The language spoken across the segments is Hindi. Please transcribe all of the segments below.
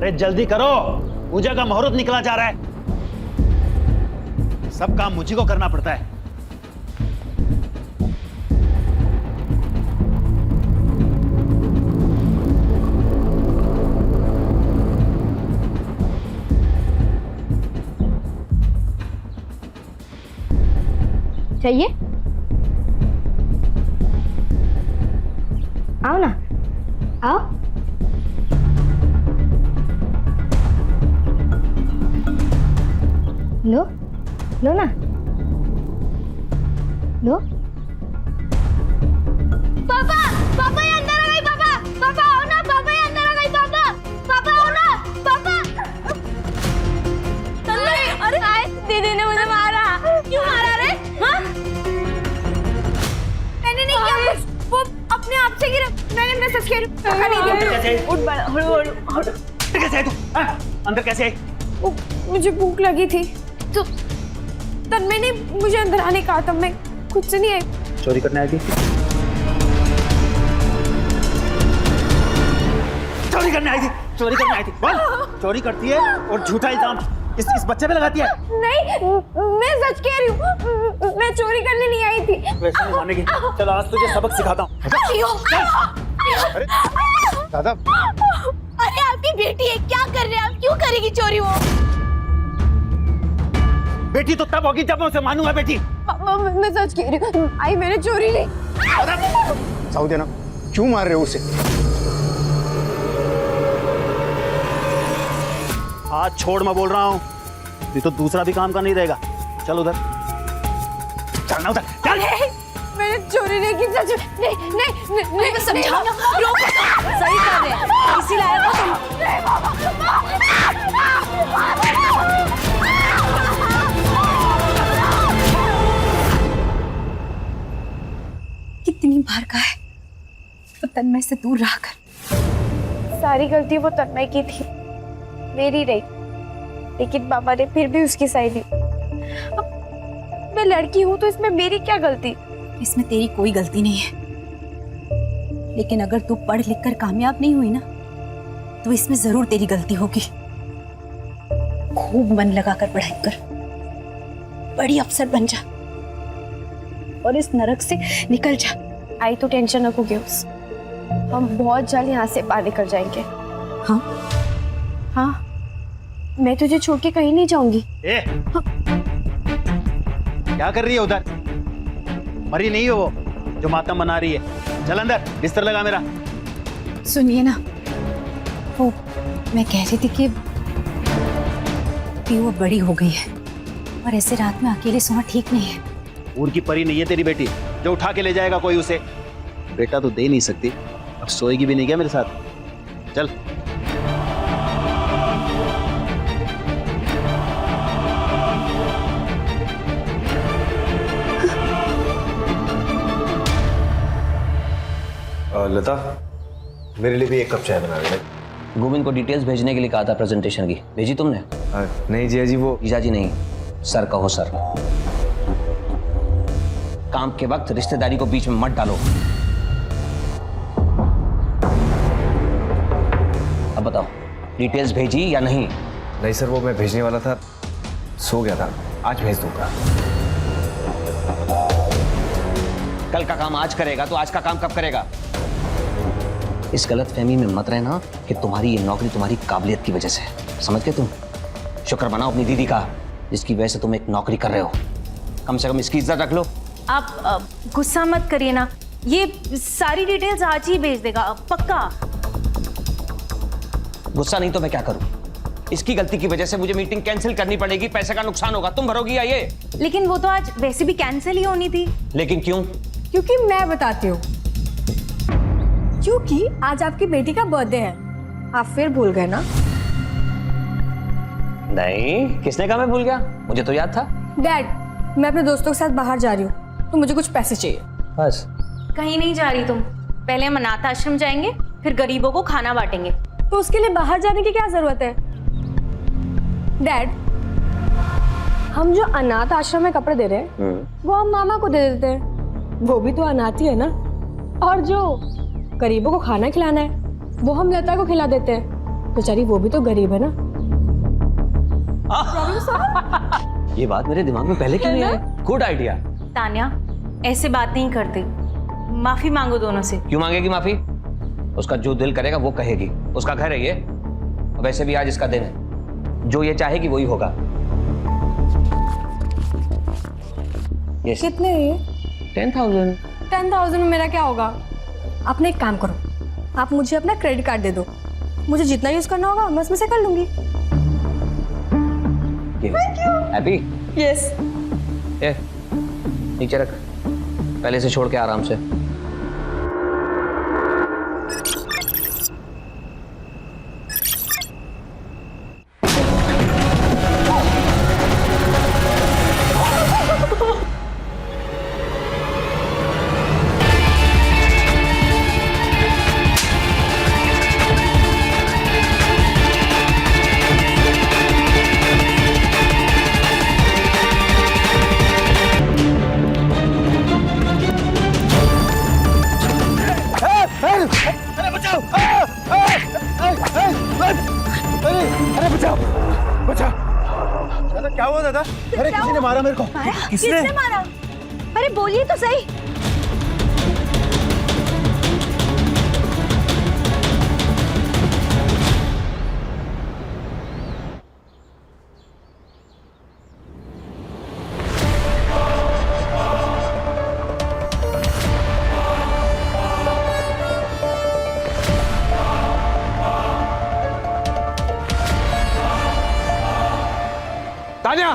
अरे जल्दी करो, पूजा का मुहूर्त निकला जा रहा है। सब काम मुझी को करना पड़ता है। चाहिए? आओ ना, आओ। लो, लो ना, लो। पापा, पापा ये अंदर आ गई। पापा, पापा आओ ना। पापा ये अंदर आ गई। पापा, पापा आओ ना। पापा। अरे दीदी ने मुझे मारा। क्यों मारा रे? हाँ? मैंने नहीं किया कुछ, वो अपने आप से गिरा। मैं सच कह रही हूँ। उठ बड़ा, हड़ू। कैसे आई तू? अंदर कैसे आई? मुझे भूख लगी थी तो तन्मय ने मुझे अंदर आने कहा था। मैं खुद से नहीं आई। चोरी करने आई थी? चोरी करने आई थी? चोरी करने आई थी? बोल, चोरी करती है और झूठा इल्जाम इस बच्चे पे लगाती है। नहीं, मैं सच कह रही हूँ। मैं चोरी करने नहीं आई थी। वैसे नहीं मानेगी। चलो आज तुझे सबक सिखाता हूँ। अरे दादा, अरे आपकी बेटी है, क्या कर रहे हैं आप? क्यों करेगी चोरी वो? बेटी तो तब होगी जब मैं उसे मानूंगा। बेटी मैं सच कह रही हूँ। आई मैंने चोरी नहीं। साउदी ना, क्यों मार रहे हो उसे? हाथ छोड़, मैं बोल रहा हूँ। ये तो दूसरा भी काम का नहीं रहेगा। चल उधर, चलना उधर, चल। मैंने चोरी नहीं की। सच नहीं समझाओ ना। सही कर रहे हैं, इसी लायक हो तुम। कितनी बार कहा है वो तन्मय से दूर रहकर। सारी गलती वो तन्मय की थी, मेरी नहीं। लेकिन पापा ने फिर भी उसकी साइड ली। अब मैं लड़की हूं तो इसमें मेरी क्या गलती? इसमें तेरी कोई गलती नहीं है, लेकिन अगर तू पढ़ लिख कर कामयाब नहीं हुई ना तो इसमें जरूर तेरी गलती होगी। खूब मन लगाकर पढ़ाई कर, बड़ी अफसर बन जा और इस नरक से निकल जा। आई तो टेंशन रखो गेम्स, हम बहुत जल्द यहाँ से बाहर निकल जाएंगे। हाँ हाँ, मैं तुझे छोड़ के कहीं नहीं जाऊंगी। ए, क्या कर रही है उधर? मरी नहीं हो वो जो मातम बना रही है। चल अंदर, बिस्तर लगा मेरा। सुनिए ना, वो मैं कह रही थी कि वो बड़ी हो गई है और ऐसे रात में अकेले सोना ठीक नहीं है। ऊर की परी नहीं है तेरी बेटी जो उठा के ले जाएगा कोई उसे। बेटा तो दे नहीं सकती, अब सोएगी भी नहीं क्या मेरे साथ? चल। लता, मेरे लिए भी एक कप चाय बना देना। गोविंद को डिटेल्स भेजने के लिए कहा था प्रेजेंटेशन की, भेजी तुमने? नहीं जिया जी, वो जीजा जी नहीं, सर कहो सर। काम के वक्त रिश्तेदारी को बीच में मत डालो। अब बताओ, डिटेल्स भेजी या नहीं? नहीं सर, वो मैं भेजने वाला था, सो गया था। आज भेज दूंगा। कल का काम आज करेगा तो आज का काम कब करेगा? इस गलत फहमी में मत रहना कि तुम्हारी ये नौकरी तुम्हारी काबिलियत की वजह से। समझ गए तुम? शुक्र मनाओ अपनी दीदी का, जिसकी वजह से तुम एक नौकरी कर रहे हो। कम से कम इसकी इज्जत रख लो। आप गुस्सा मत करिए ना, ये सारी डिटेल्स आज ही भेज देगा पक्का। गुस्सा नहीं तो मैं क्या करूं? इसकी गलती की वजह से मुझे मीटिंग कैंसिल करनी पड़ेगी, पैसे का नुकसान होगा। तुम भरोगी या ये? लेकिन वो तो आज वैसे भी कैंसिल ही होनी थी। लेकिन क्यों? क्योंकि मैं बताती हूँ, क्योंकि आज आपकी बेटी का बर्थडे है। आप फिर भूल गए ना? नहीं, किसने कहा मैं भूल गया? मुझे तो याद था। डैड, मैं अपने दोस्तों के साथ बाहर जा रही हूँ तो मुझे कुछ पैसे चाहिए। बस? कहीं नहीं जा रही तुम, पहले हम अनाथ आश्रम जाएंगे, फिर गरीबों को खाना बांटेंगे। तो उसके लिए बाहर जाने की क्या जरूरत है? डैड, हम जो अनाथ आश्रम में कपड़े दे रहे हैं वो हम मामा को दे देते हैं, वो भी तो अनाथ ही है ना। और जो गरीबों को खाना खिलाना है वो हम लता को खिला देते हैं। बेचारी वो भी तो गरीब है ना। ये बात मेरे दिमाग में पहले क्यों नहीं आई? Good idea. तान्या ऐसे बात नहीं करते, माफी मांगो दोनों से। क्यों मांगेगी माफी? उसका जो दिल करेगा वो कहेगी, उसका घर है ये। वैसे भी आज इसका दिन है, जो ये चाहेगी वही होगा। Yes. कितने है ये? 10,000। 10,000 में मेरा क्या होगा? आपने एक काम करो, आप मुझे अपना क्रेडिट कार्ड दे दो, मुझे जितना यूज करना होगा मैं उसमें से कर लूंगी। हैप्पी? यस। ये नीचे रख, पहले से छोड़ के आराम से। अरे बचाओ बचाओ। दादा क्या हुआ दादा? अरे किसी ने मारा मेरे को। किसने मारा? अरे बोलिए तो सही। तान्या,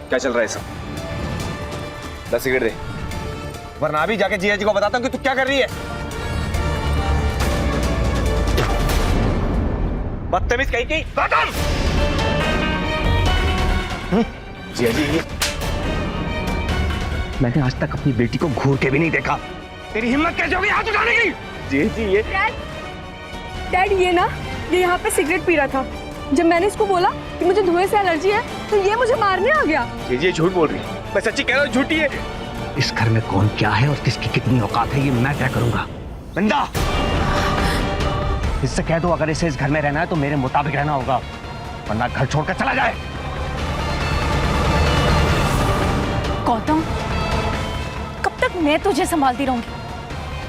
क्या चल रहा है सब? 10 सिगरेट दे, वरना अभी जाके जीजा जी को बताता हूँ कि तू क्या कर रही है। बदतमीज कहीं की खत्म। जीजा जी, मैंने आज तक अपनी बेटी को घूर के भी नहीं देखा। तेरी हिम्मत कैसे होगी हाथ उठाने की? जीजा जी ये डैड ये यहाँ पे सिगरेट पी रहा था। जब मैंने इसको बोला कि मुझे धुएं से एलर्जी है तो ये मुझे मारने आ गया। ये झूठ बोल रही है। मैं सच्ची कह रहा हूँ, झूठी है। इस घर में कौन क्या है और किसकी कितनी औकात है ये मैं तय करूंगा। बंदा, इससे कह दो अगर इसे इस घर में रहना है तो मेरे मुताबिक रहना होगा, वरना घर छोड़कर चला जाए। गौतम, कब तक मैं तुझे संभालती रहूंगी?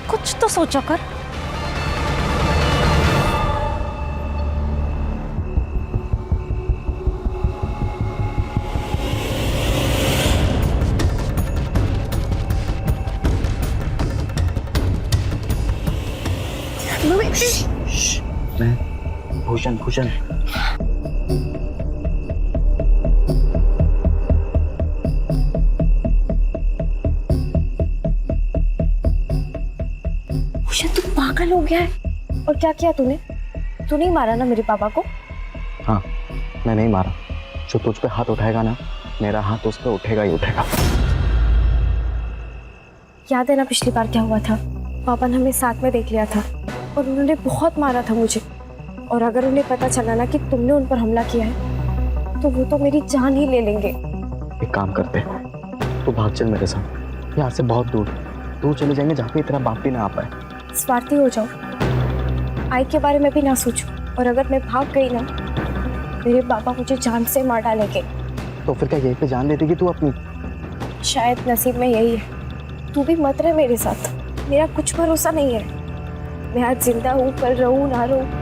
कुछ तो सोचो कर। भूषण भूषण तू पागल हो गया है? और क्या किया तूने? तू नहीं मारा ना मेरे पापा को? हाँ, मैं नहीं मारा। जो तुझ पे हाथ उठाएगा ना, मेरा हाथ उस पे उठेगा ही उठेगा। याद है ना पिछली बार क्या हुआ था? पापा ने हमें साथ में देख लिया था और उन्होंने बहुत मारा था मुझे। और अगर उन्हें पता चला ना कि तुमने उन पर हमला किया है तो वो तो मेरी जान ही ले लेंगे। एक काम करते हैं, तू भाग चल मेरे साथ, यहाँ से बहुत दूर दूर चले जाएंगे जहाँ पे तेरा बाप भी ना आ पाए। स्वार्थी हो जाओ, आई के बारे में भी ना सोचो। और अगर मैं भाग गई ना, मेरे पापा मुझे जान से मार डालेंगे। तो फिर क्या यहीं पे जान लेती कि तू अपनी? शायद नसीब में यही है। तू भी मत रहे मेरे साथ, मेरा कुछ भरोसा नहीं है। मैं आज जिंदा हूँ, कल रहूँ ना रहूँ।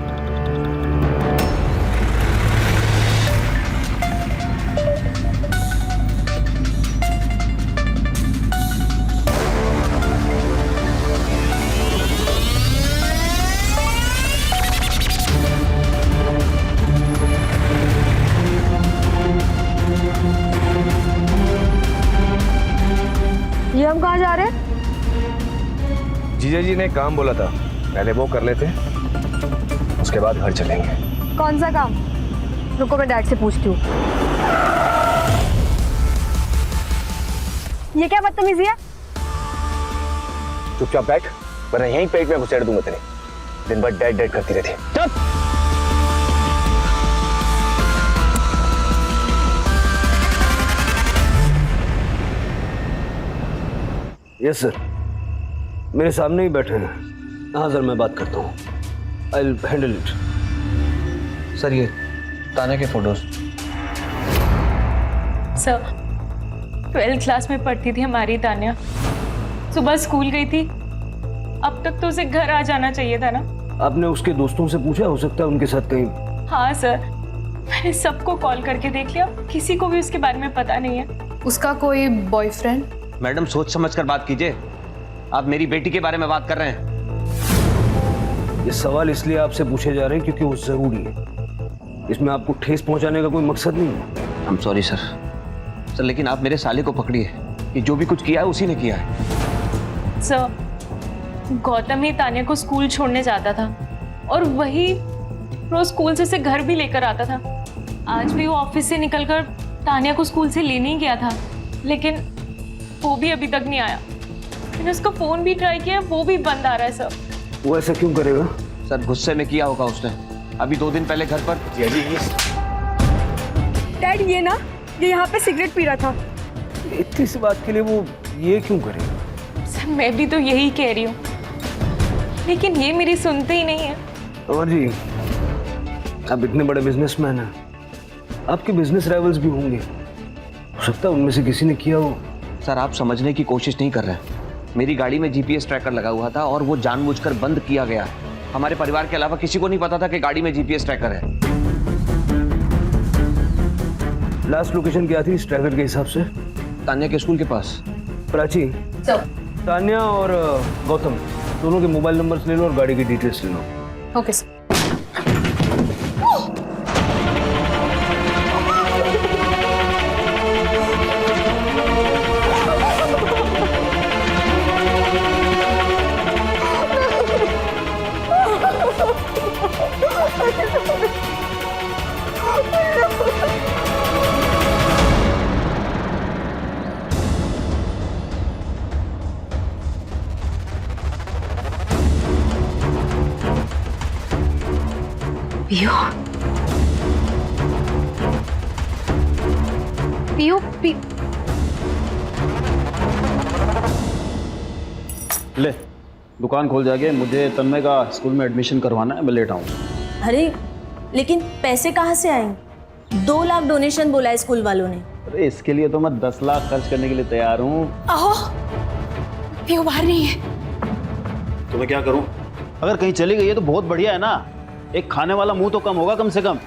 ये हम कहाँ जा रहे हैं? जीजा जी ने काम बोला था, पहले वो कर लेते, उसके बाद घर चलेंगे। कौन सा काम? रुको मैं डैड से पूछती हूँ। ये क्या बदतमीजी है? चुपचाप बैठ, वरना यहीं पेट में घुसेड़ दूंगा तेरे। दिन भर डैड डैड करती रहती। चल। Yes sir. मेरे सामने ही बैठे हैं। हाँ सर, मैं बात करता हूँ। I will handle it. Sir ये तान्या के फोटोज। सर 12th क्लास में पढ़ती थी हमारी तान्या। सुबह स्कूल गई थी, अब तक तो उसे घर आ जाना चाहिए था ना। आपने उसके दोस्तों से पूछा? हो सकता है उनके साथ कहीं। हाँ सर, मैंने सबको कॉल करके देख लिया, किसी को भी उसके बारे में पता नहीं है। उसका कोई बॉयफ्रेंड? मैडम सोच समझ कर बात कीजिए, आप मेरी बेटी के बारे में बात कर रहे हैं। ये सवाल इसलिए आपसे पूछे जा रहे हैं क्योंकि वो जरूरी है। इसमें आपको ठेस पहुंचाने का कोई मकसद नहीं है। I am sorry sir. Sir लेकिन आप मेरे साले को पकड़िए, कि जो भी कुछ किया है उसी ने किया है। सर गौतम ही तान्या को स्कूल छोड़ने जाता था और वही रोज स्कूल से घर भी लेकर आता था। आज भी वो ऑफिस से निकलकर तान्या को स्कूल से लेने ही गया था, लेकिन वो भी अभी तक नहीं आया। मैंने उसका फोन भी ट्राई किया, वो भी बंद आ रहा है सर। वो ऐसा क्यों करेगा? सर गुस्से में किया होगा उसने। अभी 2 दिन पहले घर पर डैड ये यहाँ पे सिगरेट पी रहा था। इतनी सी बात के लिए वो ये क्यों करेगा? सर मैं भी तो यही कह रही हूँ, लेकिन ये मेरी सुनते ही नहीं है। अमर जी, आप इतने बड़े बिजनेसमैन हैं, आपके बिजनेस राइवल्स भी होंगे, हो सकता है उनमें से किसी ने किया हो। सर आप समझने की कोशिश नहीं कर रहे हैं। मेरी गाड़ी में जीपीएस ट्रैकर लगा हुआ था और वो जानबूझकर बंद किया गया। हमारे परिवार के अलावा किसी को नहीं पता था कि गाड़ी में जीपीएस ट्रैकर है। लास्ट लोकेशन क्या थी इस ट्रैकर के हिसाब से? तान्या के स्कूल के पास। प्राची, तान्या और गौतम दोनों के मोबाइल नंबर्स ले लो और गाड़ी की डिटेल्स ले लो। Okay sir. पियो पियो पियो। ले दुकान खोल जाके, मुझे तन्मय का स्कूल में एडमिशन करवाना है, मैं लेट आऊँ। अरे लेकिन पैसे कहाँ से आएंगे? 2 लाख डोनेशन बोला है स्कूल वालों ने। अरे इसके लिए तो मैं 10 लाख खर्च करने के लिए तैयार हूँ। आहो पियो बाहर नहीं है। तो मैं क्या करूँ? अगर कहीं चली गई है तो बहुत बढ़िया है ना, एक खाने वाला मुंह तो कम होगा कम से कम।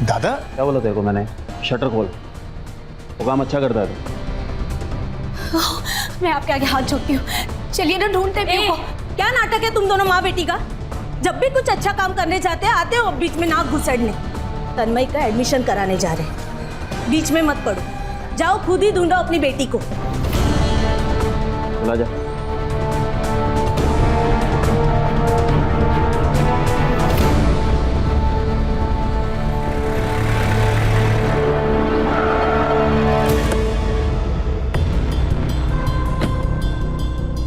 दादा क्या बोला तेरे को मैंने? शटर खोल, वो काम अच्छा करता है तू। मैं आपके आगे हाथ जोड़ती हूँ, चलिए ना ढूंढते पियो को। क्या नाटक है तुम दोनों माँ बेटी का? जब भी कुछ अच्छा काम करने जाते हैं आते हो बीच में नाक घुसड़ने। तन्मय का एडमिशन कराने जा रहे हैं, बीच में मत पड़ो, जाओ खुद ही ढूंढो अपनी बेटी को। चला जा।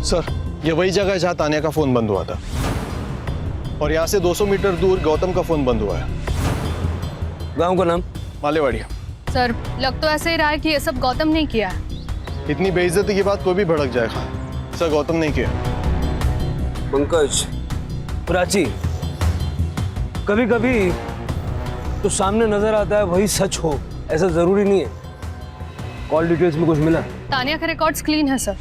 सर ये वही जगह है जहाँ तान्या का फोन बंद हुआ था, और यहाँ से 200 मीटर दूर गौतम का फोन बंद हुआ है। गांव का नाम? मालेवाड़िया। सर लग तो ऐसे ही रहा है कि ये सब गौतम ने किया है। इतनी बेइज्जती की बात कोई भी भड़क जाएगा। सर गौतम नहीं किया। पंकज, प्राची, कभी कभी तो सामने नजर आता है वही सच हो, ऐसा जरूरी नहीं है। कॉल डिटेल्स में कुछ मिला? तान्या के रिकॉर्ड्स क्लीन है सर।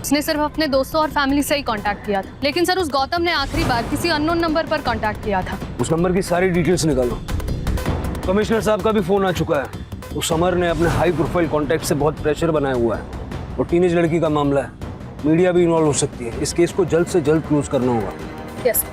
उसने सिर्फ अपने दोस्तों और फैमिली से ही कांटेक्ट किया था, लेकिन सर उस गौतम ने आखिरी बार किसी अननोन नंबर पर कांटेक्ट किया था। उस नंबर की सारी डिटेल्स निकालो। कमिश्नर साहब का भी फोन आ चुका है। उस समर ने अपने हाई प्रोफाइल कॉन्टैक्ट से बहुत प्रेशर बनाया हुआ है, और टीनेज लड़की का मामला है, मीडिया भी इन्वॉल्व हो सकती है। इस केस को जल्द से जल्द क्लोज करना होगा। यस।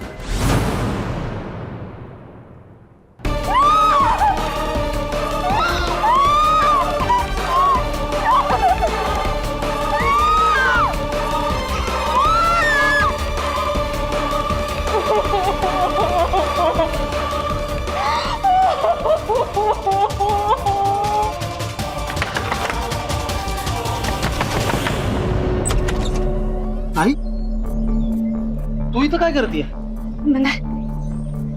आई तू ही तो क्या करती है?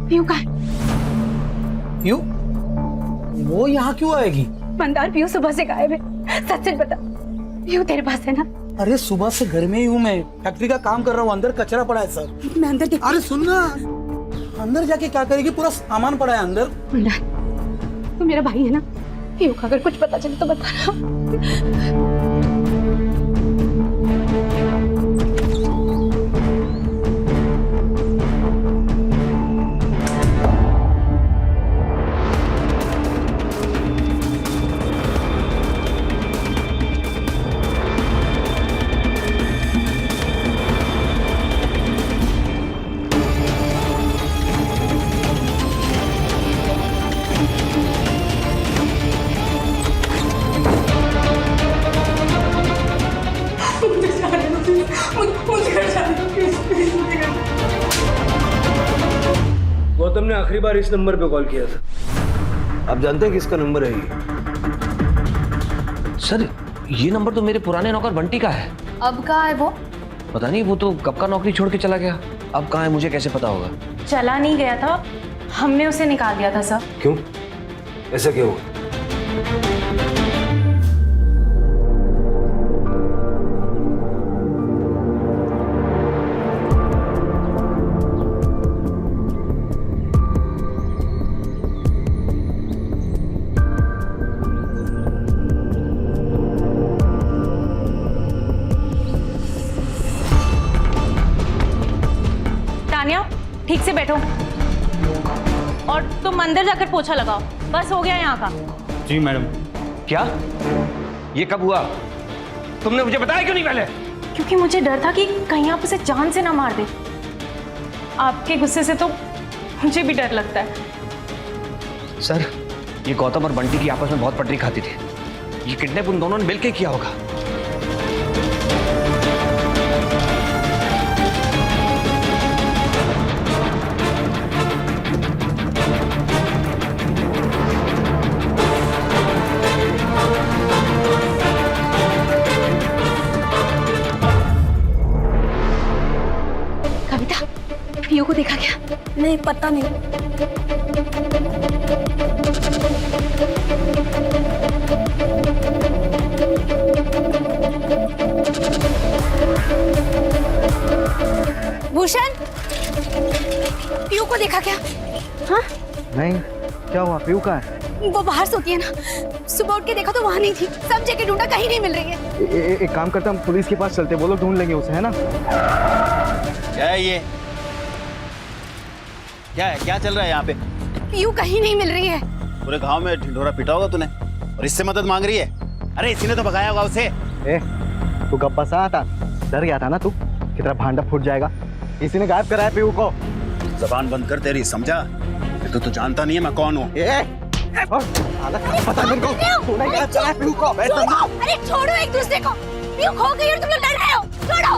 पियो का क्यों? वो यहाँ क्यों आएगी? मंदार पियो सुबह से गायब है। सच सच बता, पियो तेरे पास है ना? अरे सुबह से घर में ही हूँ मैं, फैक्ट्री का काम कर रहा हूँ, अंदर कचरा पड़ा है सर। मैं अंदर देख। अरे सुन ना, अंदर जाके क्या करेगी, पूरा सामान पड़ा है अंदर। तू मेरा भाई है ना, पीयूष अगर कुछ पता चले तो बता। गौतम ने आखिरी बार इस नंबर पे कॉल किया था। आप जानते हैं किसका नंबर है ये? सर ये नंबर तो मेरे पुराने नौकर बंटी का है। अब कहाँ है वो? पता नहीं, वो तो कब का नौकरी छोड़ के चला गया। अब कहाँ है मुझे कैसे पता होगा? चला नहीं गया था, हमने उसे निकाल दिया था सर। क्यों, ऐसा क्यों हुआ? तानिया ठीक से बैठो और तुम अंदर जाकर पोछा लगाओ। बस हो गया यहाँ का। जी मैडम। क्या? ये कब हुआ? तुमने मुझे बताया क्यों नहीं पहले? क्योंकि मुझे डर था कि कहीं आप उसे जान से ना मार दे। आपके गुस्से से तो मुझे भी डर लगता है। सर ये गौतम और बंटी की आपस में बहुत पटरी खाती थी। ये किडनैप उन दोनों ने मिलकर किया होगा। कविता, पीयू को देखा क्या? नहीं, पता नहीं। भूषण, पीयू को देखा क्या? हाँ? नहीं, क्या हुआ? पीयू कहाँ है? वो बाहर सोती है ना, सुबह उठ के देखा तो वहां नहीं थी। सब जगह ढूंढा, कहीं नहीं मिल रही है। एक काम करते हम पुलिस के पास चलते, वो लोग ढूंढ लेंगे उसे, है ना? क्या है ये? क्या है, क्या चल रहा है यहाँ पे? पीयू कहीं नहीं मिल रही है। पूरे गांव में ढिंढोरा पीटा होगा तूने और इससे मदद मांग रही है? अरे इसी ने तो भगाया होगा उसे। तू गप्पा सा था, डर गया था ना तू कि तेरा भांडा फूट जाएगा। इसी ने गायब कराया पीयू को। जबान बंद कर तेरी, समझा? ये तो जानता नहीं है मैं कौन हूँ। पता नहीं तूने क्या चला पीयू को? अरे छोड़ो एक दूसरे को। पीयू खो गई और तुम लोग डर रहे हो। छोड़ो।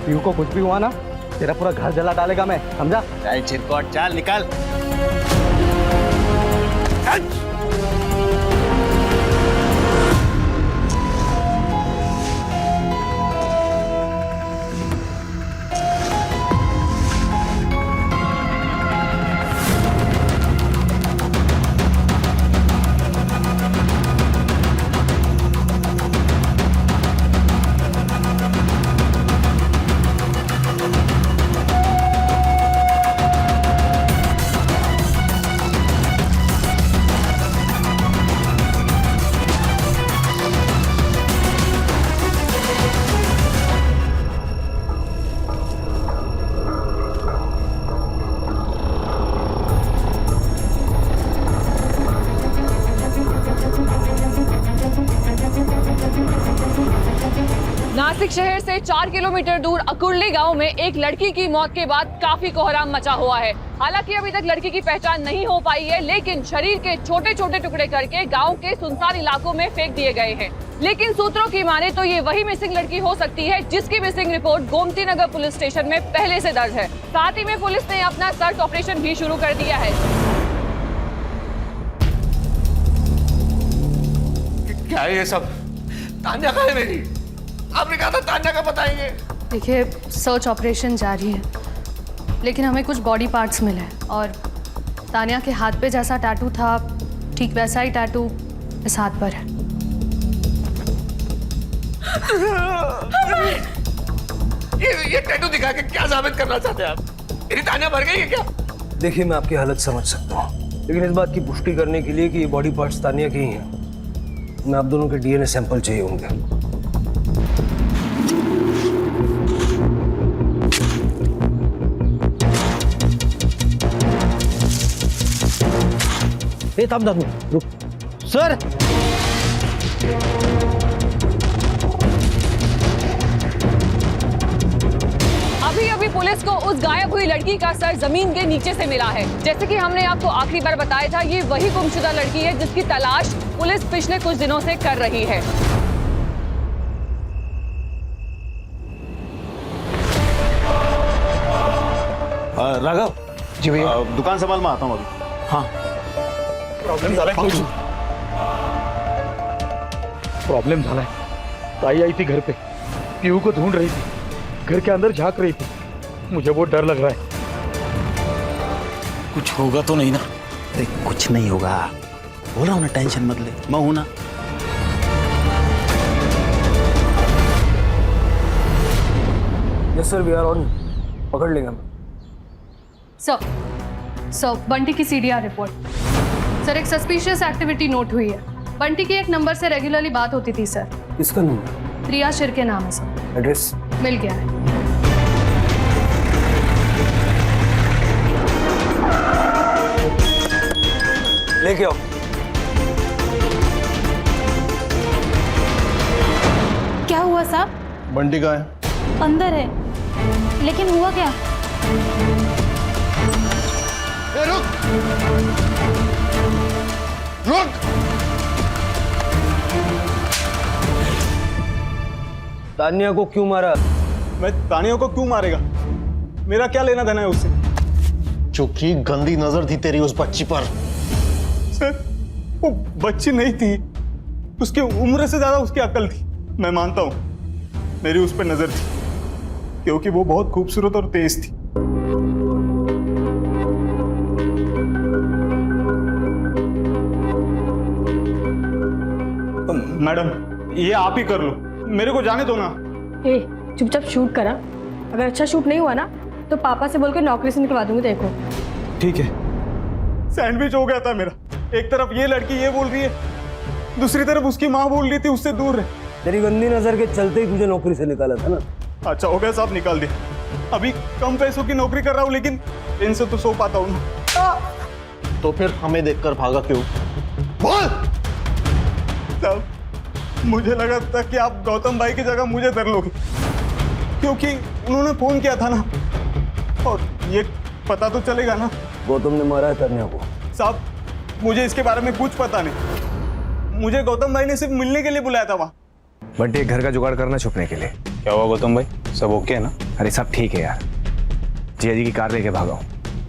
पीयू को कुछ भी हुआ ना, तेरा पूरा घर जला डालेगा मैं, समझा? चल चिरकोट, चल निकल। नासिक शहर से 4 किलोमीटर दूर अकुर्ली गांव में एक लड़की की मौत के बाद काफी कोहराम मचा हुआ है। हालांकि अभी तक लड़की की पहचान नहीं हो पाई है, लेकिन शरीर के छोटे छोटे टुकड़े करके गांव के सुनसान इलाकों में फेंक दिए गए हैं। लेकिन सूत्रों की माने तो ये वही मिसिंग लड़की हो सकती है जिसकी missing report Gomti Nagar police station में पहले से दर्ज है। साथ ही में पुलिस ने अपना सर्च ऑपरेशन भी शुरू कर दिया है। क्या है ये सब? तान्या कहाँ है मेरी? आपने कहा था तान्या का बताएंगे। देखिए सर्च ऑपरेशन जारी है, लेकिन हमें कुछ बॉडी पार्ट्स मिले हैं और तान्या के हाथ पे जैसा टैटू था ठीक वैसा ही टैटू इस हाथ पर है। ये टैटू दिखा के क्या साबित करना चाहते हैं आप? मेरी तानिया मर गई है क्या? देखिए, मैं आपकी हालत समझ सकता हूँ, लेकिन इस बात की पुष्टि करने के लिए कि ये बॉडी पार्ट्स तानिया के ही हैं, मैं आप दोनों के डीएनए सैंपल चाहिए होंगे। रुक सर। अभी अभी पुलिस को उस गायब हुई लड़की का सर जमीन के नीचे से मिला है। जैसे कि हमने आपको आखिरी बार बताया था, ये वही गुमशुदा लड़की है जिसकी तलाश पुलिस पिछले कुछ दिनों से कर रही है। राघव जी भैया। दुकान संभाल, मैं आता हूँ अभी। हाँ, प्रॉब्लम झाला है। ताई आई थी घर पे, पीहू को ढूंढ रही थी, घर के अंदर झांक रही थी। मुझे बहुत डर लग रहा है। कुछ होगा तो नहीं ना? अरे कुछ नहीं होगा, बोला हूं ना, टेंशन मत ले, मैं हूं ना। Yes sir, we are on. पकड़ लेंगे हम। सर बंटी की सीडीआर रिपोर्ट। सर, एक सस्पिशियस एक्टिविटी नोट हुई है। बंटी की एक नंबर से रेगुलरली बात होती थी सर। किसका नंबर? प्रिया शिर के नाम है सर। एड्रेस मिल गया है। लेके आओ। क्या हुआ साहब? बंटी कहाँ है? अंदर है, लेकिन हुआ क्या? ए, रुक रुक। तानिया को क्यों मारा? मैं तानिया को क्यों मारेगा? मेरा क्या लेना देना है उससे? चुकी गंदी नजर थी तेरी उस बच्ची पर। सर, वो बच्ची नहीं थी, उसकी उम्र से ज्यादा उसकी अकल थी। मैं मानता हूं मेरी उस पर नजर थी, क्योंकि वो बहुत खूबसूरत और तेज थी। मैडम, ये आप ही कर लो, मेरे को जाने दो ना। ए, चुपचाप शूट करा। अगर अच्छा शूट नहीं हुआ ना तो पापा से बोल के नौकरी से निकलवा दूंगी। देखो ठीक है। सैंडविच हो गया था मेरा। एक तरफ ये लड़की ये बोल रही है, दूसरी तरफ उसकी माँ बोल रही थी उससे दूर रहे। तेरी गंदी नजर के चलते ही तुझे नौकरी से निकाला था ना। अच्छा हो गया साहब, निकाल दिया। अभी कम पैसों की नौकरी कर रहा हूँ, लेकिन इनसे तो सो पाता हूँ ना। तो फिर हमें देखकर भागा क्यों? बोल साहब, मुझे लगा था कि आप गौतम भाई की जगह मुझे धर लोगे, क्योंकि उन्होंने फोन किया था ना, और ये पता तो चलेगा ना। गौतम ने मारा है तानिया को। साहब, मुझे इसके बारे में कुछ पता नहीं। मुझे गौतम भाई ने सिर्फ मिलने के लिए बुलाया था वहाँ। बंटी एक घर का जुगाड़ करना छुपने के लिए। क्या हुआ गौतम भाई, सब ओके है ना? अरे सब ठीक है यार, जिया जी की कार लेके भागा हूँ।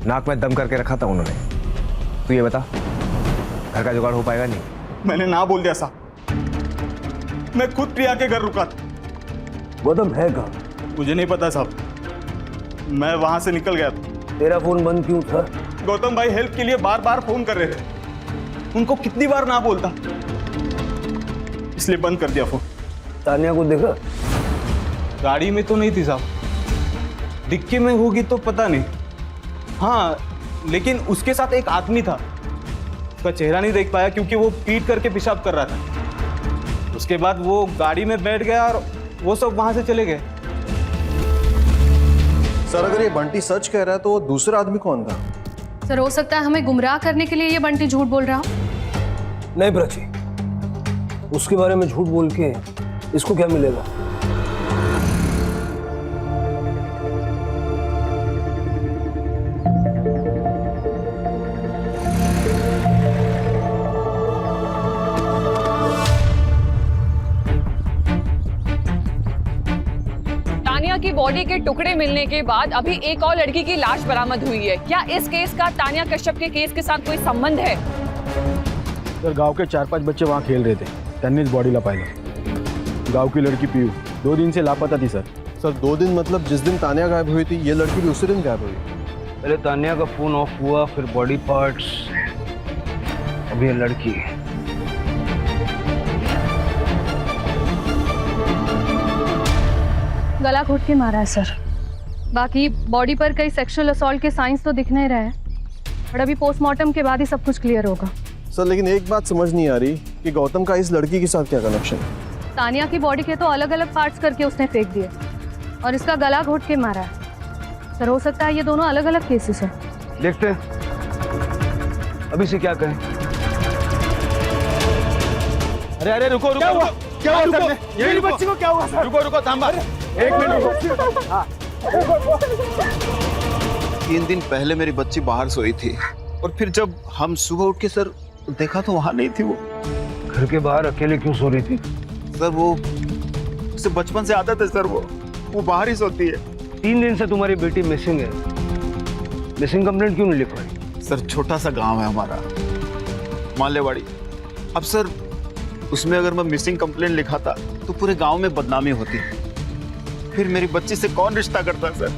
नाक में दम करके रखा था उन्होंने। तू ये बता, घर का जुगाड़ हो पाएगा? नहीं, मैंने ना बोल दिया साहब, मैं खुद प्रिया के घर रुका था। गौतम है कहाँ? मुझे नहीं पता साहब, मैं वहां से निकल गया था। तेरा फोन बंद क्यों था? गौतम भाई हेल्प के लिए बार बार फोन कर रहे थे, उनको कितनी बार ना बोलता, इसलिए बंद कर दिया फोन। तानिया को देखा? गाड़ी में तो नहीं थी साहब, डिक्की में होगी तो पता नहीं। हाँ, लेकिन उसके साथ एक आदमी था, उसका चेहरा नहीं देख पाया क्योंकि वो पीट करके पेशाब कर रहा था। उसके बाद वो गाड़ी में बैठ गया और वो सब वहां से चले गए। सर, अगर ये बंटी सच कह रहा है तो दूसरा आदमी कौन था? सर, हो सकता है हमें गुमराह करने के लिए ये बंटी झूठ बोल रहा हो। नहीं प्राची, उसके बारे में झूठ बोल के इसको क्या मिलेगा? तानिया की बॉडी के टुकड़े मिलने के बाद अभी एक और लड़की की लाश बरामद हुई है। क्या इस केस का तानिया कश्यप के केस के साथ कोई संबंध है? तर गाव के 4-5 बच्चे वहाँ खेल रहे थे, त्यांनीच बॉडीला पाहिलं। गाव की लड़की पीयू 2 दिन से लापता थी सर। सर 2 दिन मतलब जिस दिन तानिया गायब हुई थी, ये लड़की भी उसी दिन गायब हुई? पहले तानिया का फोन ऑफ हुआ, फिर बॉडी पार्ट्स, अभी ये लड़की। गला घोट के मारा है सर। बाकी बॉडी पर कई सेक्सुअल असॉल्ट के साइंस तो दिख नहीं रहे हैं, पर अभी पोस्टमार्टम के बाद ही सब कुछ क्लियर होगा। सर लेकिन एक बात समझ नहीं आ रही कि गौतम का इस लड़की के साथ क्या कनेक्शन है। तानिया की बॉडी के तो अलग अलग पार्ट्स करके उसने फेंक दिए और इसका गला घोट के मारा है। सर हो सकता है ये दोनों अलग अलग केसेस हैं। देखते हैं अभी से क्या कहें। अरे अरे रुको रुको, रुको। क्या हुआ सर? मेरी बच्ची को क्या हुआ सर? रुको रुको थांबा, 1 मिनट रुको। 3 दिन पहले मेरी बच्ची बाहर सोई थी और फिर जब हम सुबह उठ के सर देखा तो वहां नहीं थी वो। घर के बाहर अकेले क्यों सो रही थी? सर वो उसे बचपन से आदत है सर, वो बाहर ही सोती है। 3 दिन से तुम्हारी बेटी मिसिंग है, मिसिंग कंप्लेंट क्यों नहीं लिखवाई? सर छोटा सा गांव है हमारा, मालेवाड़ी। अब सर उसमें अगर मैं मिसिंग कंप्लेंट लिखाता तो पूरे गांव में बदनामी होती, फिर मेरी बच्ची से कौन रिश्ता करता सर?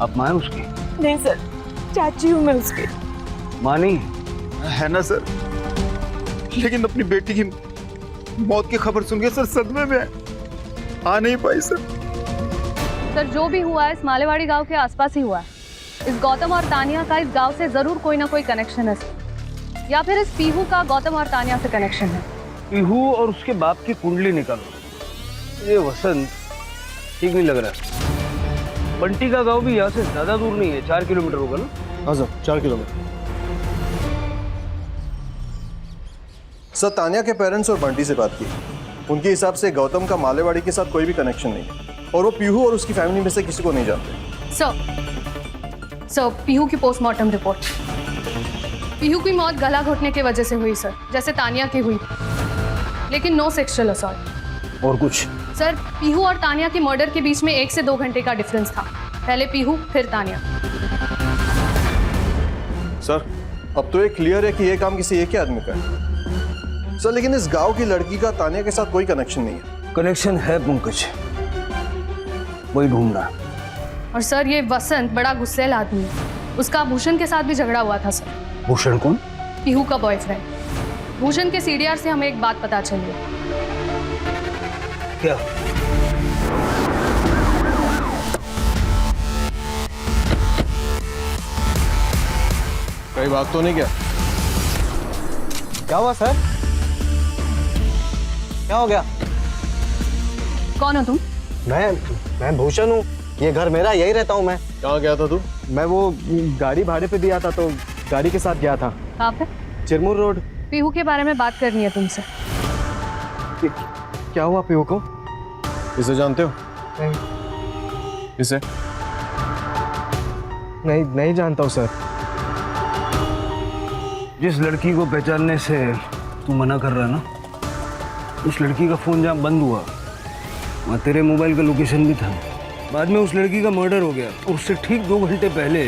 आप माँ है उसकी? नहीं सर, चाची हूँ मैं उसकी। माँ नहीं है ना सर, लेकिन अपनी बेटी की मौत की खबर सुन के सर सदमे में आ नहीं पाई सर। सर जो भी हुआ है इस मालेवाड़ी गांव के आसपास ही हुआ है। इस गौतम और तानिया का इस गांव से जरूर कोई ना कोई कनेक्शन है सर, या फिर इस पीहू का गौतम और तानिया से कनेक्शन है। पीहू और उसके बाप की कुंडली निकालो। ये वसंत ठीक नहीं लग रहा है। बंटी का गांव भी यहाँ से ज्यादा दूर नहीं है, 4 किलोमीटर होगा ना? हाँ सर 4 किलोमीटर। सर तानिया के पेरेंट्स और बंटी से बात की, उनके हिसाब से गौतम का मालेवाड़ी के साथ कोई भी कनेक्शन नहीं है और वो पीहू और उसकी फैमिली में से किसी को नहीं जानते। सर पीहू की पोस्टमार्टम रिपोर्ट। पीहू की मौत गला घोटने की वजह से हुई सर, जैसे तानिया की हुई, लेकिन नो सेक्सुअल असॉल्ट। और कुछ? सर पीहू और तानिया की मर्डर के बीच में 1 से 2 घंटे का डिफरेंस था, पहले पीहू फिर तानिया। सर अब तो ये क्लियर है कि ये काम किसी एक ही आदमी का है सर, लेकिन इस गांव की लड़की का तानिया के साथ कोई कनेक्शन नहीं है। कनेक्शन है पंकज, वही ढूंढना। और सर ये वसंत बड़ा गुस्सैल आदमी है, उसका भूषण के साथ भी झगड़ा हुआ था सर। भूषण कौन? पीहू का बॉयफ्रेंड। भूषण के सीडीआर से हमें एक बात पता चली है। क्या? कोई बात तो नहीं क्या? क्या हुआ सर? क्या हो गया? कौन हो तुम? मैं भूषण हूँ, ये घर मेरा, यही रहता हूँ मैं। कहाँ गया था तू? मैं वो गाड़ी भाड़े पे दिया था तो गाड़ी के साथ गया था। कहाँ पे? चिरमुर रोड। पीहू के बारे में बात करनी है तुमसे। क्या हुआ पीहू को? इसे जानते हो? नहीं। इसे? नहीं जानता हूँ सर। जिस लड़की को पहचानने से तू मना कर रहा ना, उस लड़की का फोन जहाँ बंद हुआ वहाँ तेरे मोबाइल का लोकेशन भी था। बाद में उस लड़की का मर्डर हो गया, उससे ठीक 2 घंटे पहले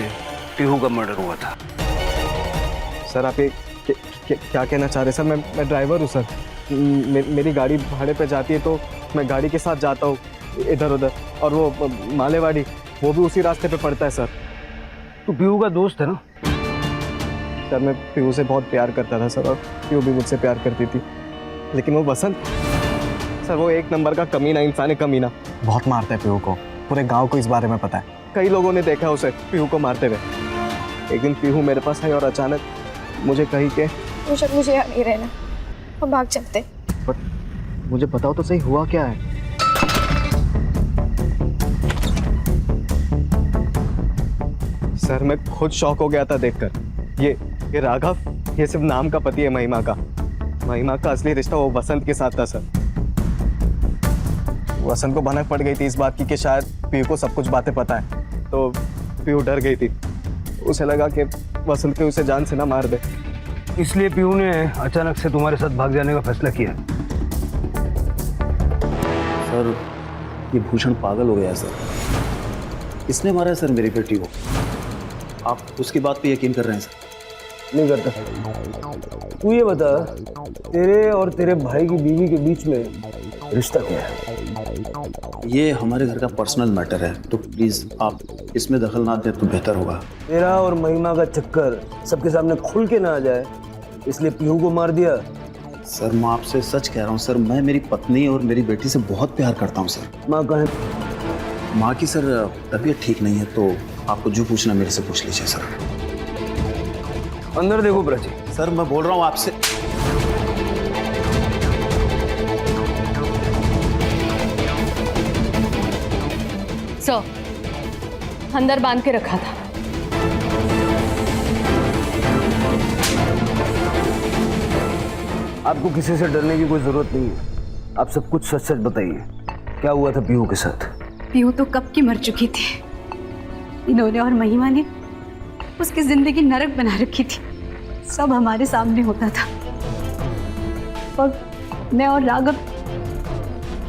पीहू का मर्डर हुआ था। सर आप ये क्या कहना चाह रहे हैं? सर मैं ड्राइवर हूँ सर, मेरी गाड़ी भाड़े पे जाती है तो मैं गाड़ी के साथ जाता हूँ इधर उधर, और वो मालेवाड़ी वो भी उसी रास्ते पे पड़ता है सर। तू पीहू का दोस्त है ना? सर मैं पीहू से बहुत प्यार करता था सर, और पीहू भी मुझसे प्यार करती थी, लेकिन वो वसंत सर वो 1 नंबर का कमीना इंसान है, कमीना। बहुत मारता है पीहू को, पूरे गांव को इस बारे में पता है। कई लोगों ने देखा उसे पीहू को मारते हुए। एक दिन पीहू मेरे पास आई और अचानक मुझे कही कि मुझे यहाँ नहीं रहना, हम भाग चलते। बट मुझे बताओ तो सही हुआ क्या है? सर मैं खुद शॉक हो गया था देखकर। ये राघव, ये सिर्फ नाम का पति है महिमा का। महिमा का असली रिश्ता वो वसंत के साथ था सर। वसंत को भनक पड़ गई थी इस बात की कि शायद पीहू को सब कुछ बातें पता है, तो पीहू डर गई थी। उसे लगा कि वसंत के उसे जान से ना मार दे, इसलिए पीहू ने अचानक से तुम्हारे साथ भाग जाने का फैसला किया। सर ये भूषण पागल हो गया सर, इसने मारा है सर मेरी बेटी को। आप उसकी बात पे यकीन कर रहे हैं सर? नहीं करता। तू ये बता, तेरे और तेरे भाई की बीवी के बीच में रिश्ता क्या है? ये हमारे घर का पर्सनल मैटर है, तो प्लीज आप इसमें दखल ना दें तो बेहतर होगा। तेरा और महिमा का चक्कर सबके सामने खुल के ना आ जाए, इसलिए पीहू को मार दिया। सर मैं आपसे सच कह रहा हूँ सर, मैं मेरी पत्नी और मेरी बेटी से बहुत प्यार करता हूँ सर। माँ कहे माँ की सर तबीयत ठीक नहीं है, तो आपको जो पूछना मेरे से पूछ लीजिए सर। अंदर देखो प्राची। सर मैं बोल रहा हूँ आपसे। सर, अंदर बांध के रखा था। आपको किसी से डरने की कोई जरूरत नहीं है। आप सब कुछ सच सच बताइए, क्या हुआ था पीहू के साथ? पीहू तो कब की मर चुकी थी। इन्होंने और महिमा ने उसकी जिंदगी नरक बना रखी थी। सब हमारे सामने होता था और मैं और राघव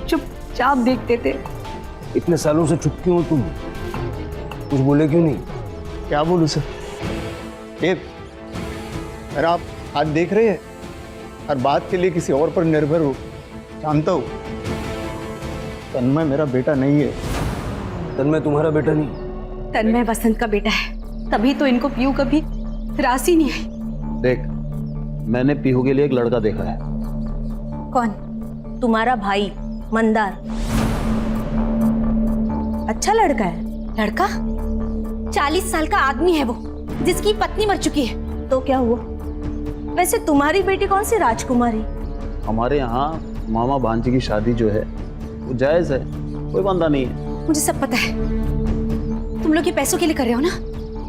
चुपचाप देखते थे। इतने सालों से चुप क्यों हो तुम? कुछ बोले क्यों नहीं? क्या बोलूं सर? ये अरे आप आज देख रहे हैं, हर बात के लिए किसी और पर निर्भर हो। जानता हूँ तन्मय मेरा बेटा नहीं है। तन्मय तुम्हारा बेटा नहीं? तन्मय वसंत का बेटा है, तभी तो इनको पीहू कभी रास ही नहीं आई। देख, मैंने पीहू के लिए एक लड़का देखा है। कौन? तुम्हारा भाई मंदार। अच्छा लड़का है। लड़का? 40 साल का आदमी है वो, जिसकी पत्नी मर चुकी है। तो क्या हुआ? वैसे तुम्हारी बेटी कौन सी राजकुमारी? हमारे यहाँ मामा भांजी की शादी जो है वो जायज है, कोई बंदा नहीं है। मुझे सब पता है। तुम लोग ये पैसों के लिए कर रहे हो ना?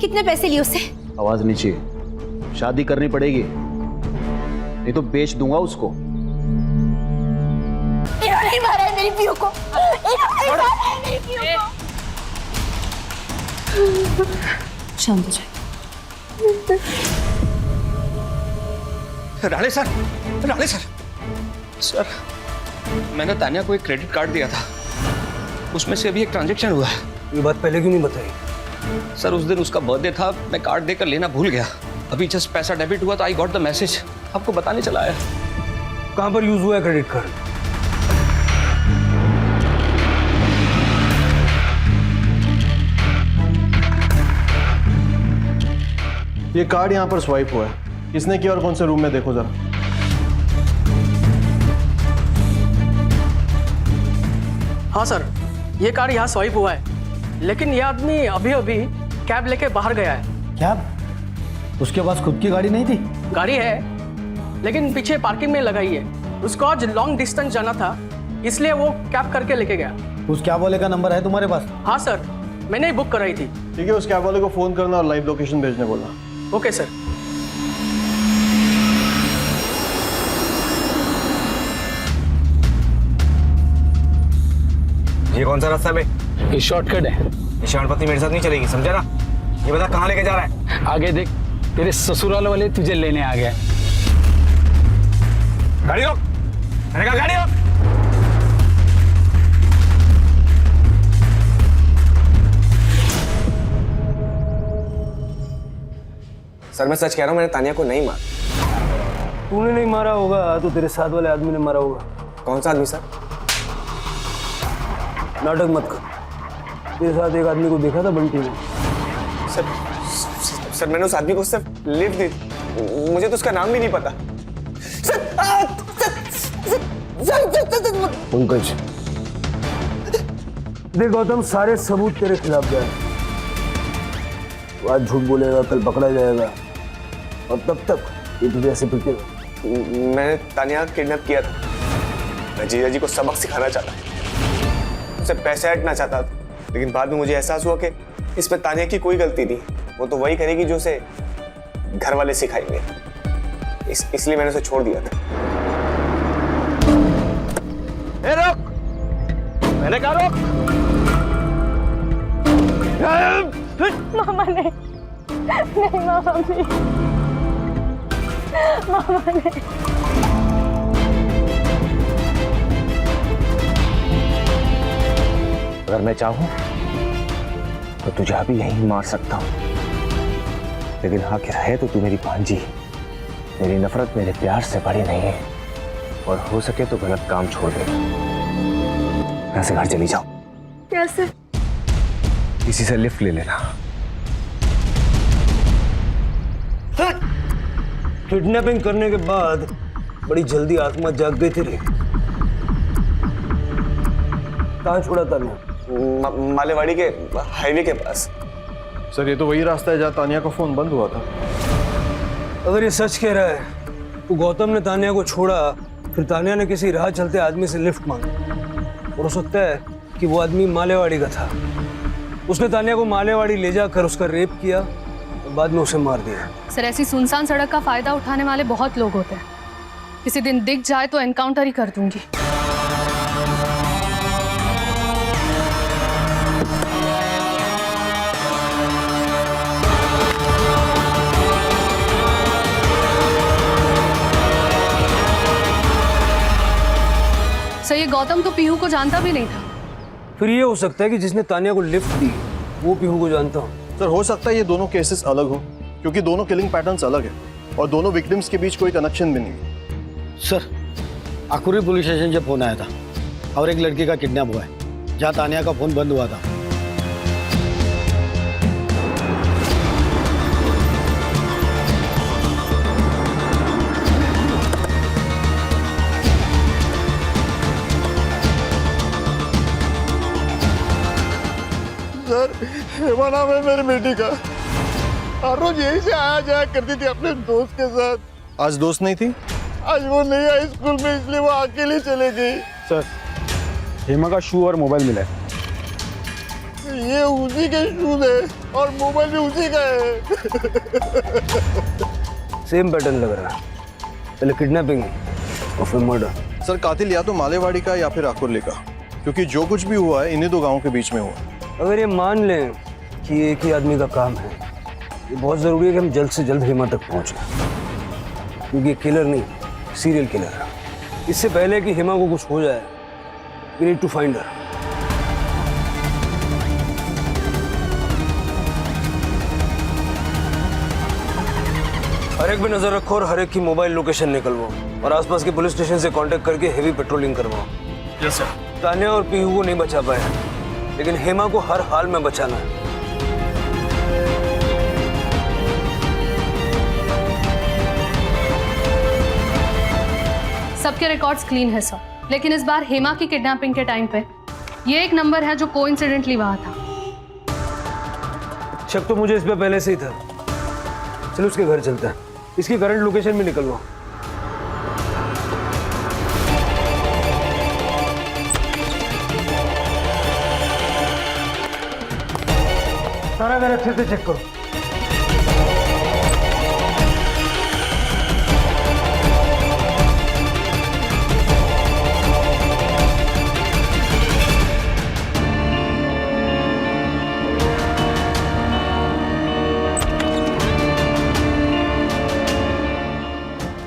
कितने पैसे लिए उससे? आवाज नीचे। शादी करनी पड़ेगी, नहीं तो बेच दूंगा उसको। इन्होंने मारा है मेरी पीहू को। इन्होंने मारा है मेरी पीहू को। शांत हो जाए। Rane sir, Rane sir, sir मैंने तान्या को एक क्रेडिट कार्ड दिया था, उसमें से अभी एक ट्रांजैक्शन हुआ है। ये बात पहले क्यों नहीं बताई? सर उस दिन उसका बर्थडे था, मैं कार्ड देकर लेना भूल गया। अभी जस्ट पैसा डेबिट हुआ तो आई गॉट द मैसेज, आपको बताने चला आया। कहाँ पर यूज हुआ है क्रेडिट कार्ड? ये कार्ड यहाँ पर स्वाइप हुआ है। किसने किया और कौन से रूम में, देखो जरा। हाँ सर, ये कार्ड यहाँ स्वाइप हुआ है, लेकिन ये आदमी अभी अभी कैब लेके बाहर गया है। कैब? उसके पास खुद की गाड़ी नहीं थी? गाड़ी है, लेकिन पीछे पार्किंग में लगाई है। उसको आज लॉन्ग डिस्टेंस जाना था, इसलिए वो कैब करके लेके गया। उस कैब वाले का नंबर है तुम्हारे पास? हाँ सर, मैंने ही बुक कराई थी। ठीक है, उस कैब वाले को फोन करना और लाइव लोकेशन भेजने बोलना। Okay sir. ये कौन सा रास्ता है बे? ये शॉर्टकट है। ये शानपति मेरे साथ नहीं चलेगी, समझा ना? ये बता कहाँ लेके जा रहा है? आगे देख, तेरे ससुराल वाले तुझे लेने आ गए। गाड़ी रोक, मैंने कहा गाड़ी रोक। सर मैं सच कह रहा हूँ, मैंने तानिया को नहीं मारा। तूने नहीं मारा होगा तो तेरे साथ वाले आदमी ने मारा होगा। कौन सा आदमी सर? नाटक मत कर। तेरे साथ एक आदमी को देखा था बंटी ने। सर मैंने उस आदमी को सिर्फ लिफ्ट दी, मुझे तो उसका नाम भी नहीं पता। पंकज, देख गौतम, सारे सबूत तेरे खिलाफ गए। आज झूठ बोलेगा, कल पकड़ा जाएगा, और तब तक ये तुझे ऐसे पिटेगा। मैंने तानिया किडनैप किया था। मैं जीजा जी को सबक सिखाना चाहता था, उसे पैसे हटना चाहता था, लेकिन बाद में मुझे एहसास हुआ कि इसमें तानिया की कोई गलती नहीं। वो तो वही करेगी जो उसे घर वाले सिखाएंगे। इसलिए मैंने उसे छोड़ दिया था। ए रोक, मैंने कहा रोक। मामा ने नहीं, मामा नहीं, मामा ने। अगर मैं चाहूं तो तुझे अभी यहीं मार सकता हूं, लेकिन आखिर है तो तू मेरी भांजी। मेरी नफरत मेरे प्यार से बड़ी नहीं है, और हो सके तो गलत काम छोड़ दे। यहाँ से घर चली जाओ। कैसे? किसी से लिफ्ट ले लेना। किडनैपिंग करने के बाद बड़ी जल्दी आत्मा जाग गई तेरी। कहाँ छोड़ा तान्या? मालेवाड़ी के हाईवे के पास। सर ये तो वही रास्ता है जहाँ तानिया का फोन बंद हुआ था। अगर ये सच कह रहा है तो गौतम ने तानिया को छोड़ा, फिर तानिया ने किसी राह चलते आदमी से लिफ्ट मांगी और हो सकता है कि वो आदमी मालेवाड़ी का था। उसने तानिया को मालेवाड़ी ले जाकर उसका रेप किया और बाद में उसे मार दिया। सर ऐसी सुनसान सड़क का फायदा उठाने वाले बहुत लोग होते हैं, किसी दिन दिख जाए तो एनकाउंटर ही कर दूंगी। सर ये गौतम तो पीहू को जानता भी नहीं था। फिर ये हो सकता है कि जिसने तानिया को लिफ्ट दी वो पीहू को जानता हो। सर हो सकता है ये दोनों केसेस अलग हो, क्योंकि दोनों किलिंग पैटर्न्स अलग है और दोनों विक्टिम्स के बीच कोई कनेक्शन भी नहीं। सर अकुरी पुलिस स्टेशन से फोन आया था और एक लड़की का किडनैप हुआ है जहाँ तानिया का फोन बंद हुआ था। सर हेमा नाम है मेरी बेटी का, हर रोज यही से आया जाया करती थी अपने दोस्त के साथ। आज दोस्त नहीं थी? आज वो नहीं आई स्कूल में, इसलिए वो अकेली चले गई। सर हेमा का शू और मोबाइल मिला है। ये उसी के शूज है और मोबाइल भी उसी का है। सेम पैटर्न लग रहा है, पहले किडनैपिंग और फिर मर्डर। सर कातिल या तो मालेवाड़ी का या फिर आकुर्ली का, क्योंकि जो कुछ भी हुआ है इन्हीं दो गांवों के बीच में हुआ। अगर ये मान लें कि एक ही आदमी का काम है, ये बहुत ज़रूरी है कि हम जल्द से जल्द हेमा तक पहुंचें, क्योंकि ये किलर नहीं, सीरियल किलर है। इससे पहले कि हेमा को कुछ हो जाए, we need to find her. हर एक पे नजर रखो और हर एक की मोबाइल लोकेशन निकलवाओ और आसपास के पुलिस स्टेशन से कांटेक्ट करके हेवी पेट्रोलिंग करवाओ। Yes sir. तानिया और पीहू को नहीं बचा पाए, लेकिन हेमा को हर हाल में बचाना है। सबके रिकॉर्ड्स क्लीन है सर, लेकिन इस बार हेमा की किडनैपिंग के टाइम पे ये एक नंबर है जो कोइंसिडेंटली वहां था। शक तो मुझे इस पे पहले से ही था। चलो उसके घर चलते हैं, इसकी करंट लोकेशन भी निकलवाओ। सारा घर अच्छे से चेक करो।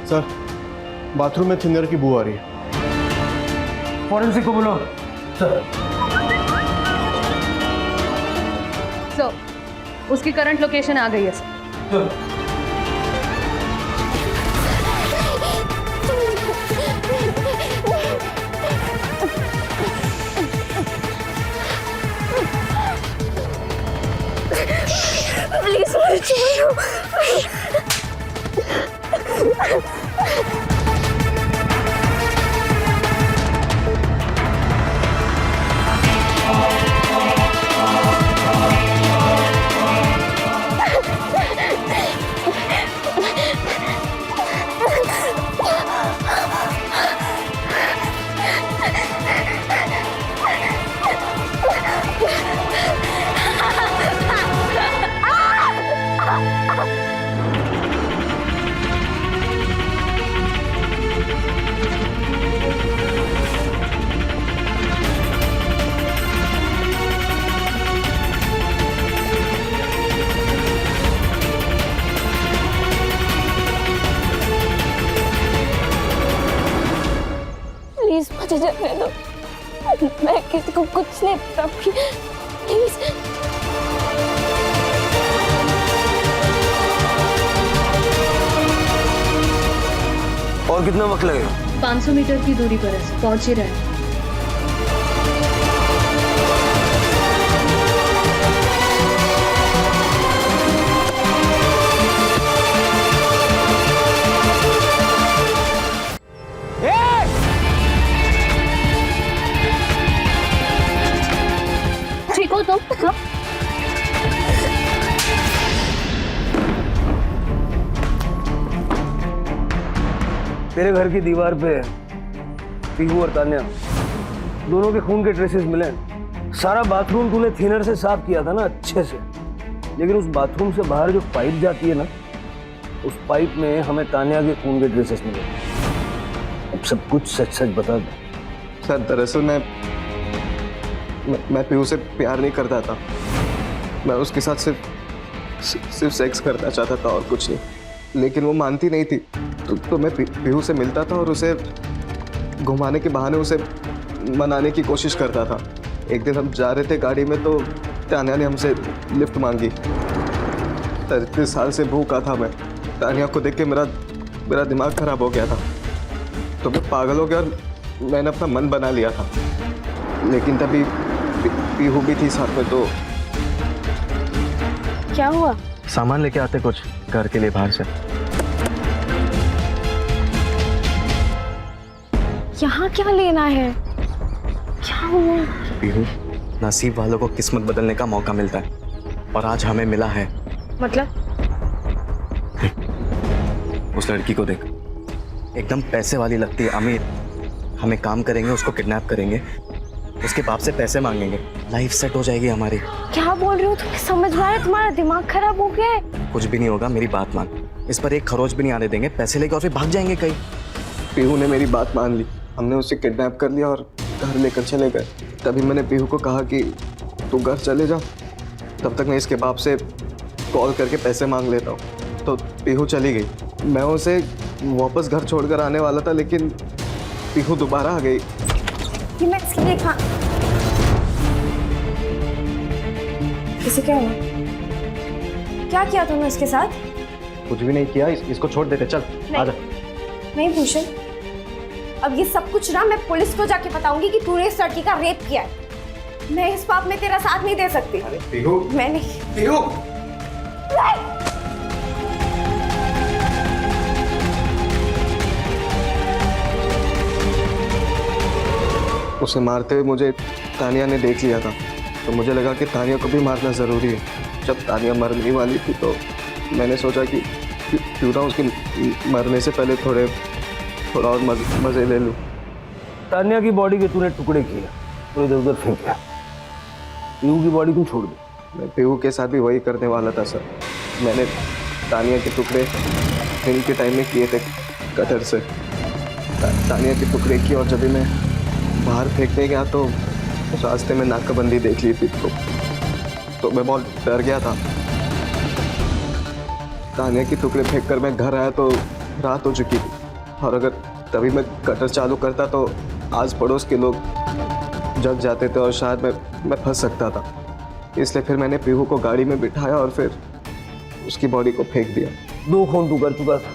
सर बाथरूम में थिनर की बू आ रही है। फॉरेंसिक को बोलो। सर उसकी करंट लोकेशन आ गई है सर। प्लीज मुझे छोड़ो। प्लीज मुझे जाने दो, मैं किसी को कुछ नहीं पता। प्लीज। और कितना वक्त लगेगा? 500 मीटर की दूरी पर है, पहुंच ही रहे हैं। तेरे घर की दीवार पे पीहू और तान्या दोनों के खून के ट्रेसेस मिले। सारा बाथरूम तूने थिनर से साफ किया था ना अच्छे से, लेकिन उस बाथरूम से बाहर जो पाइप जाती है ना, उस पाइप में हमें तान्या के खून के ट्रेसेस मिले। अब सब कुछ सच सच बता दे। सर दरअसल मैं पीहू से प्यार नहीं करता था। मैं उसके साथ सिर्फ सेक्स करना चाहता था और कुछ नहीं, लेकिन वो मानती नहीं थी। तो मैं पीहू से मिलता था और उसे घुमाने के बहाने उसे मनाने की कोशिश करता था। एक दिन हम जा रहे थे गाड़ी में तो तान्या ने हमसे लिफ्ट मांगी। 33 साल से भूखा था मैं। तान्या को देख के मेरा दिमाग खराब हो गया था, तो मैं पागल हो गया और मैंने अपना मन बना लिया था। लेकिन तभी पीहू भी थी साथ में। तो क्या हुआ? सामान लेके आते कुछ घर के लिए बाहर से। यहाँ क्या लेना है? क्या हुआ? पीहू, नसीब वालों को किस्मत बदलने का मौका मिलता है और आज हमें मिला है। मतलब? उस लड़की को देख, एकदम पैसे वाली लगती है, अमीर। हमें काम करेंगे, उसको किडनैप करेंगे, उसके बाप से पैसे मांगेंगे, लाइफ सेट हो जाएगी हमारी। क्या बोल रहे हो? तुम्हें समझ में आ रहा है? तुम्हारा दिमाग खराब हो गया है? कुछ भी नहीं होगा, मेरी बात मान। इस पर एक खरोच भी नहीं आने देंगे, पैसे लेके और फिर भाग जाएंगे कहीं। पीहू ने मेरी बात मान ली। हमने उसे किडनैप कर लिया और घर लेकर चले गए। तभी मैंने पीहू को कहा कि तू घर चले जा, तब तक मैं इसके बाप से कॉल करके पैसे मांग लेता हूँ। तो पीहू चली गई। मैं उसे वापस घर छोड़कर आने वाला था, लेकिन पीहू दोबारा आ गई। कि मैं इसके लिए इसे क्या हुआ? क्या किया तुमने उसके साथ? कुछ भी नहीं किया, इसको छोड़ देते। चल आजा। नहीं भूषण, अब ये सब कुछ ना मैं पुलिस को जाके बताऊंगी कि तूने इस लड़की का रेप किया है। मैं इस पाप में तेरा साथ नहीं दे सकती। पीहू, मैं नहीं। पीहू। उसे मारते हुए मुझे तानिया ने देख लिया था, तो मुझे लगा कि तानिया को भी मारना ज़रूरी है। जब तानिया मरने वाली थी तो मैंने सोचा कि क्यों ना उसके मरने से पहले थोड़ा और मज़े ले लूँ। तान्या की बॉडी के तूने टुकड़े किए और इधर उधर फेंका, पीहू की बॉडी को छोड़ दे। मैं पीहू के साथ भी वही करने वाला था सर। मैंने तानिया के टुकड़े दिन के टाइम में किए थे कटर से। तानिया के टुकड़े किए और जब मैं बाहर फेंकने गया तो रास्ते में नाकाबंदी देख ली थी, तो मैं बहुत डर गया था। तानिया के टुकड़े फेंककर मैं घर आया तो रात हो चुकी थी, और अगर तभी मैं कटर चालू करता तो आस पड़ोस के लोग जग जाते थे और शायद मैं फंस सकता था। इसलिए फिर मैंने पीहू को गाड़ी में बिठाया और फिर उसकी बॉडी को फेंक दिया। 2 खून तू कर चुका था,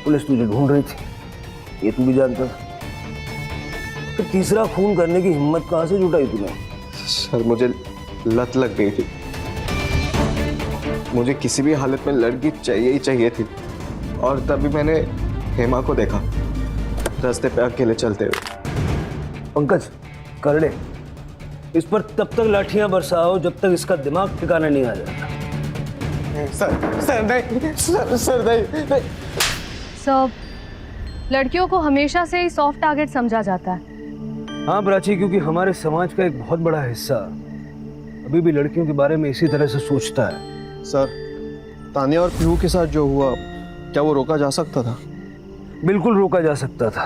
पुलिस तुझे ढूंढ रही थी, ये तू भी जानता था। तो तीसरा खून करने की हिम्मत कहाँ से जुटाई तूने? सर मुझे लत लग गई थी। मुझे किसी भी हालत में लड़की चाहिए ही चाहिए थी, और तभी मैंने हेमा को देखा रास्ते पे अकेले चलते हुए। पंकज करड़े, इस पर तब तक लाठियां बरसाओ जब तक इसका दिमाग ठिकाना नहीं आ जाता। सर नहीं, सर नहीं। सब लड़कियों को हमेशा से ही सॉफ्ट टारगेट समझा जाता है। हाँ प्राची, क्योंकि हमारे समाज का एक बहुत बड़ा हिस्सा अभी भी लड़कियों के बारे में इसी तरह से सोचता है। सर, तानिया और पीहू के साथ जो हुआ, क्या वो रोका जा सकता था? बिल्कुल रोका जा सकता था।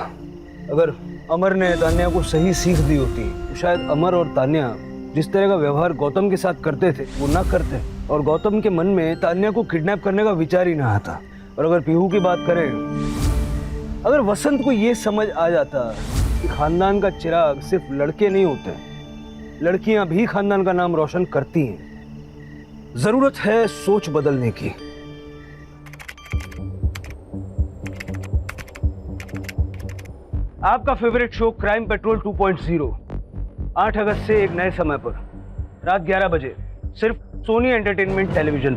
अगर अमर ने तान्या को सही सीख दी होती तो शायद अमर और तान्या जिस तरह का व्यवहार गौतम के साथ करते थे वो ना करते, और गौतम के मन में तान्या को किडनैप करने का विचार ही ना आता। और अगर पीहू की बात करें, अगर वसंत को ये समझ आ जाता कि खानदान का चिराग सिर्फ लड़के नहीं होते, लड़कियां भी खानदान का नाम रोशन करती हैं। जरूरत है सोच बदलने की। आपका फेवरेट शो क्राइम पेट्रोल 2.0 8 अगस्त से एक नए समय पर रात 11 बजे सिर्फ सोनी एंटरटेनमेंट टेलीविजन